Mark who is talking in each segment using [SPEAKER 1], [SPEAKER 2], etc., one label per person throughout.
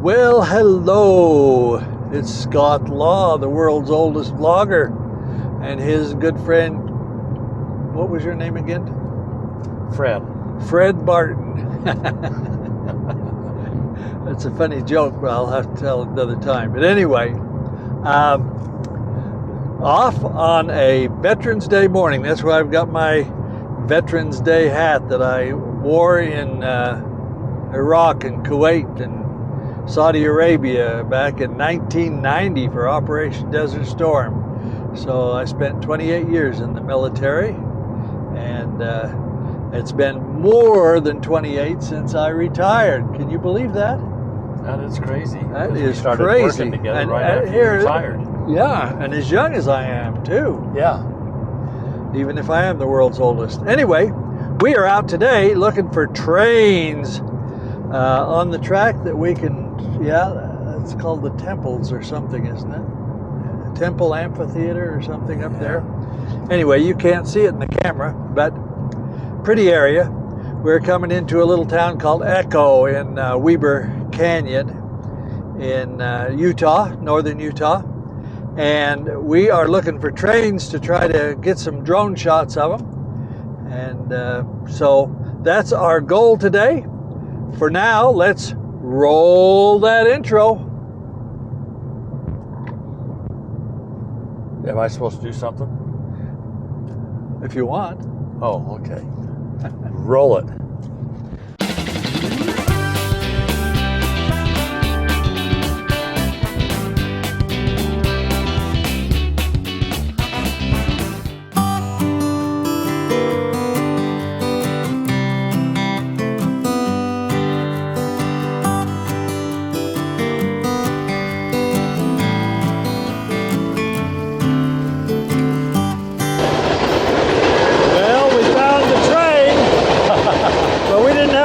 [SPEAKER 1] Well, hello. It's Scott Law, the world's oldest vlogger, and his good friend, what was your name again?
[SPEAKER 2] Fred.
[SPEAKER 1] Fred Barton. That's a funny joke, but I'll have to tell it another time. But anyway, off on a Veterans Day morning. That's where I've got my Veterans Day hat that I wore in Iraq and Kuwait and Saudi Arabia back in 1990 for Operation Desert Storm. So I spent 28 years in the military, and it's been more than 28 since I retired. Can you believe that?
[SPEAKER 2] That is crazy.
[SPEAKER 1] That
[SPEAKER 2] We
[SPEAKER 1] is
[SPEAKER 2] started
[SPEAKER 1] crazy.
[SPEAKER 2] working together
[SPEAKER 1] And
[SPEAKER 2] right after you retired.
[SPEAKER 1] Yeah, and as young as I am too,
[SPEAKER 2] Yeah.
[SPEAKER 1] even if I am the world's oldest. Anyway, we are out today looking for trains on the track that we can, it's called the Temples or something, isn't it? Temple Amphitheater or something up there. Anyway, you can't see it in the camera, but pretty area. We're coming into a little town called Echo in Weber Canyon in Utah, northern Utah. And we are looking for trains to try to get some drone shots of them. And so that's our goal today. For now, let's roll that intro.
[SPEAKER 2] Am I supposed to do something?
[SPEAKER 1] If you want.
[SPEAKER 2] Oh, okay. Roll it.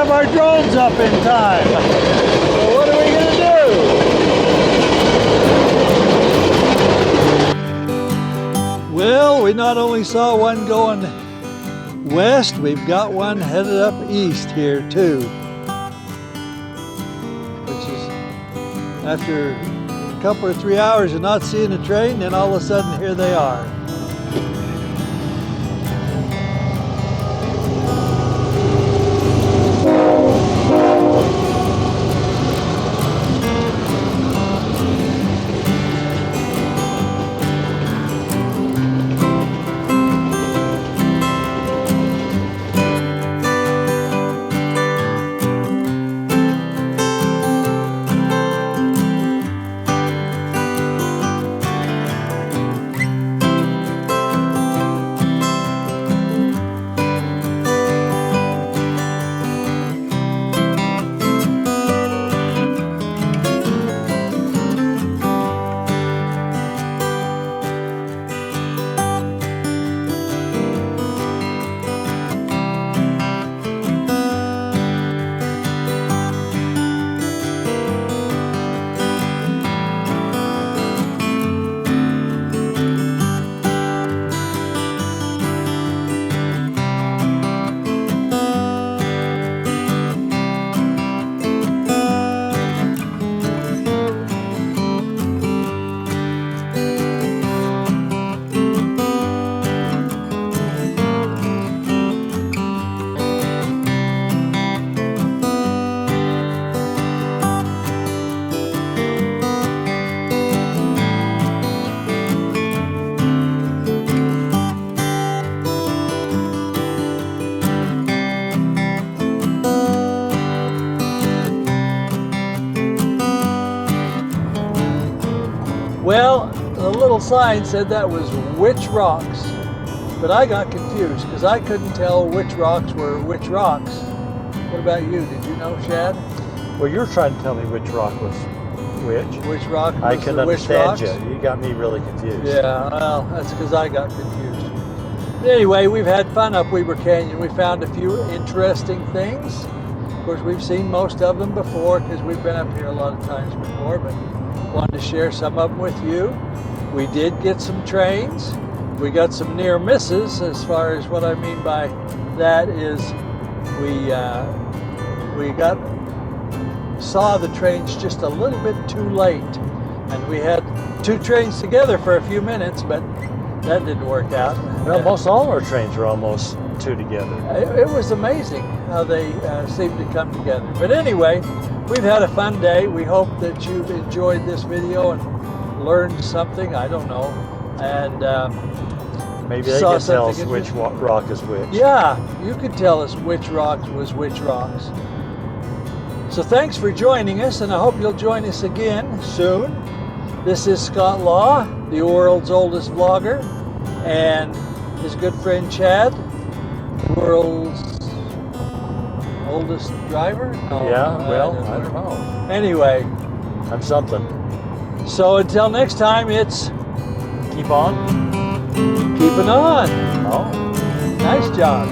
[SPEAKER 1] Our drones up in time. So what are we going to do? Well, we not only saw one going west, we've got one headed up east here too. Which is after a couple or 3 hours of not seeing a train, then all of a sudden here they are. Well, the little sign said that was Witch Rocks, but I got confused because I couldn't tell which rocks were which rocks. What about you? Did you know, Shad?
[SPEAKER 2] Well, you're trying to tell me which rock was which.
[SPEAKER 1] Which rock was
[SPEAKER 2] I can
[SPEAKER 1] the which
[SPEAKER 2] understand
[SPEAKER 1] rocks?
[SPEAKER 2] you. You got me really confused.
[SPEAKER 1] Yeah, well, that's because I got confused. But anyway, we've had fun up Weber Canyon. We found a few interesting things. Of course, we've seen most of them before because we've been up here a lot of times before, but wanted to share some of them with you. We did get some trains. We got some near misses. As far as what I mean by that is we got saw the trains just a little bit too late. And we had two trains together for a few minutes, but that didn't work out.
[SPEAKER 2] Well, most all our trains are almost two together.
[SPEAKER 1] It was amazing how they seemed to come together. But anyway, we've had a fun day. We hope that you've enjoyed this video and learned something. I don't know. And
[SPEAKER 2] Maybe they
[SPEAKER 1] saw
[SPEAKER 2] can tell us
[SPEAKER 1] something
[SPEAKER 2] which rock is which.
[SPEAKER 1] yeah, you could tell us which rocks was which rocks. So thanks for joining us, and I hope you'll join us again soon. This is Scott Law, the world's oldest vlogger, and his good friend Chad, world's oldest driver? No,
[SPEAKER 2] Yeah, well, I don't know.
[SPEAKER 1] Anyway,
[SPEAKER 2] I'm something.
[SPEAKER 1] so until next time, it's
[SPEAKER 2] Keep on.
[SPEAKER 1] keeping on.
[SPEAKER 2] Oh.
[SPEAKER 1] Nice job.